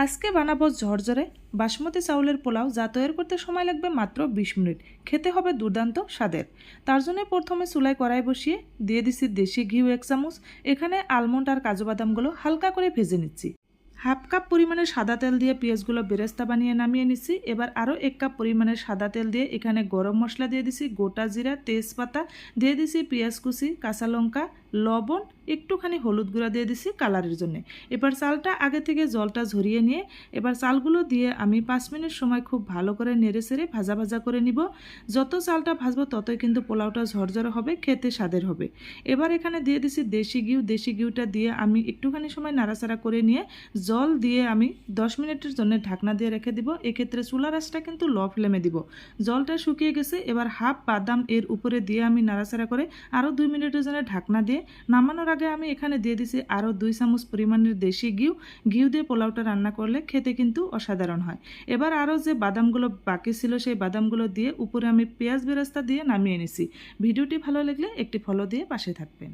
আজকে বানাবো ঝরঝরে বাসমতি চাউলের পোলাও, যা তৈরি করতে সময় লাগবে মাত্র 20 মিনিট। খেতে হবে দুর্দান্ত স্বাদের। তার জন্য প্রথমে চুলায় কড়াই বসিয়ে দিয়ে দিচ্ছি দেশি ঘি 1 চামচ। এখানে আলমন্ড আর কাজু বাদামগুলো হালকা করে ভেজে নিচ্ছি। হাফ কাপ পরিমাণের সাদা তেল দিয়ে পেঁয়াজগুলো বেরেস্তা বানিয়ে নামিয়ে নিচ্ছি। এবার আরও 1 কাপ পরিমাণের সাদা তেল দিয়ে এখানে গরম মশলা দিয়ে দিছি, গোটা জিরা, তেজপাতা দিয়ে দিছি, পেঁয়াজ কুচি, কাঁচা লঙ্কা, লবণ, একটুখানি হলুদ গুঁড়া দিয়ে দিছি কালারের জন্য। এবার চালটা আগে থেকে জলটা ঝরিয়ে নিয়ে এবার চালগুলো দিয়ে আমি 5 মিনিট সময় খুব ভালো করে নেড়ে চেড়ে ভাজা ভাজা করে নিব। যত চালটা ভাজবো ততই কিন্তু পোলাওটা ঝরঝরে হবে, খেতে স্বাদের হবে। এবার এখানে দিয়ে দিছি দেশি ঘিউটা দিয়ে আমি একটুখানি সময় নাড়াচাড়া করে নিয়ে জল দিয়ে আমি 10 মিনিটের জন্য ঢাকনা দিয়ে রেখে দিব। এক্ষেত্রে চুলার আঁচটা কিন্তু লো ফ্লেমে দিব। জলটা শুকিয়ে গেছে, এবার হাফ বাদাম এর উপরে দিয়ে আমি নাড়াচাড়া করে আরও 2 মিনিটের জন্য ঢাকনা দিয়ে নামানোর আগে আমি এখানে দিয়ে দিছি আরও 2 চামচ পরিমাণের দেশি ঘিউ দিয়ে পোলাওটা রান্না করলে খেতে কিন্তু অসাধারণ হয়। এবার আরও যে বাদামগুলো বাকি ছিল সেই বাদামগুলো দিয়ে উপরে আমি পেঁয়াজ বেরেস্তা দিয়ে নামিয়ে নিছি। ভিডিওটি ভালো লাগলে একটি ফলো দিয়ে পাশে থাকবেন।